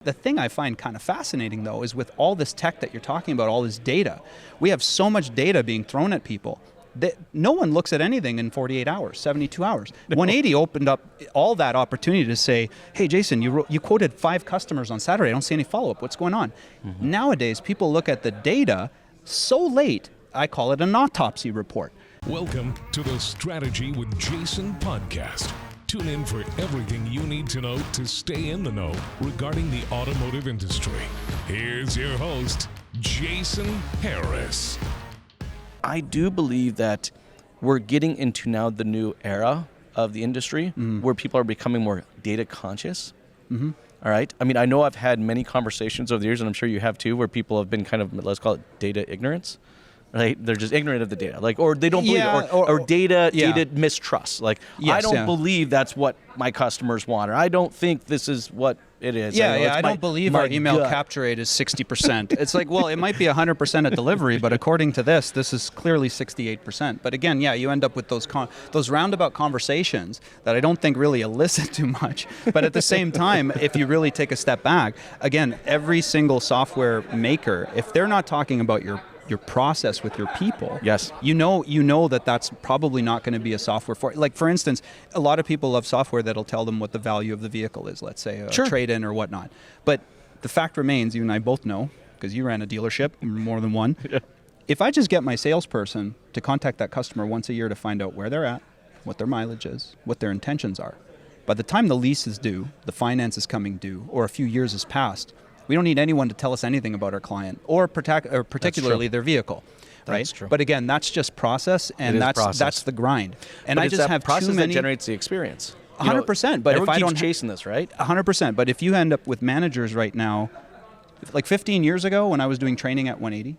The thing I find kind of fascinating, though, is with all this tech that you're talking about, all this data, we have so much data being thrown at people that no one looks at anything in 48 hours, 72 hours. No. 180 opened up all that opportunity to say, hey, Jason, you quoted 5 customers on Saturday. I don't see any follow-up. What's going on? Mm-hmm. Nowadays, people look at the data so late, I call it an autopsy report. Welcome to the Strategy with Jason podcast. Tune in for everything you need to know to stay in the know regarding the automotive industry. Here's your host, Jason Harris. I do believe that we're getting into now the new era of the industry where people are becoming more data conscious. Mm-hmm. All right. I mean, I know I've had many conversations over the years, and I'm sure you have too, where people have been kind of, let's call it data ignorance. Right, they're just ignorant of the data, or they don't believe it, or data mistrust. I don't believe that's what my customers want, or I don't think this is what it is. I don't believe our email capture rate is 60%. It's like, well, it might be 100% at delivery, but according to this is clearly 68%. But again, you end up with those roundabout conversations that I don't think really elicit too much. But at the same time, if you really take a step back, again, every single software maker, if they're not talking about your process with your people, yes, you know that's probably not going to be a software for, like, for instance, a lot of people love software that'll tell them what the value of the vehicle is, let's say a trade-in or whatnot. But the fact remains, you and I both know, because you ran a dealership, more than one, if I just get my salesperson to contact that customer once a year to find out where they're at, what their mileage is, what their intentions are, by the time the lease is due, the finance is coming due, or a few years has passed, we don't need anyone to tell us anything about our client or particularly their vehicle, right? That's true. But again, that's just process, and that's the grind. And but I just have process too many. That generates the experience. 100%. But if I don't chasing this, right? 100%. But if you end up with managers right now, like 15 years ago when I was doing training at 180,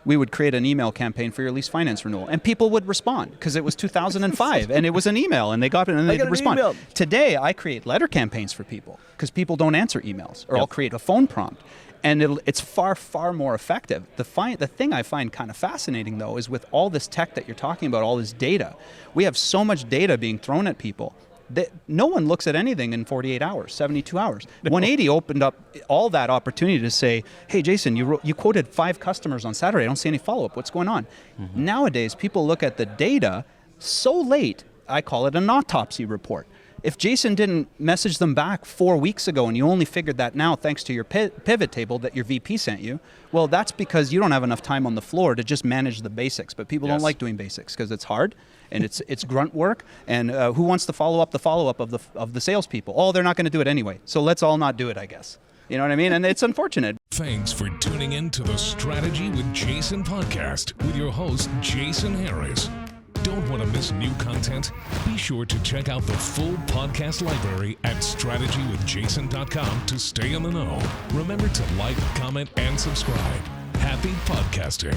we would create an email campaign for your lease finance renewal, and people would respond because it was 2005 and it was an email, and they got it and they could respond. Email. Today, I create letter campaigns for people because people don't answer emails, or I'll create a phone prompt, and it's far, far more effective. The thing I find kind of fascinating, though, is with all this tech that you're talking about, all this data, we have so much data being thrown at people that no one looks at anything in 48 hours, 72 hours. No. 180 opened up all that opportunity to say, hey, Jason, you quoted 5 customers on Saturday. I don't see any follow-up. What's going on? Mm-hmm. Nowadays, people look at the data so late, I call it an autopsy report. If Jason didn't message them back 4 weeks ago and you only figured that now thanks to your pivot table that your VP sent you, well, that's because you don't have enough time on the floor to just manage the basics. But people don't like doing basics because it's hard and it's grunt work. And who wants to follow up of the salespeople? Oh, they're not going to do it anyway. So let's all not do it, I guess. You know what I mean? And it's unfortunate. Thanks for tuning in to the Strategy with Jason podcast with your host, Jason Harris. Don't want to miss new content? Be sure to check out the full podcast library at strategywithjason.com to stay in the know. Remember to like, comment, and subscribe. Happy podcasting.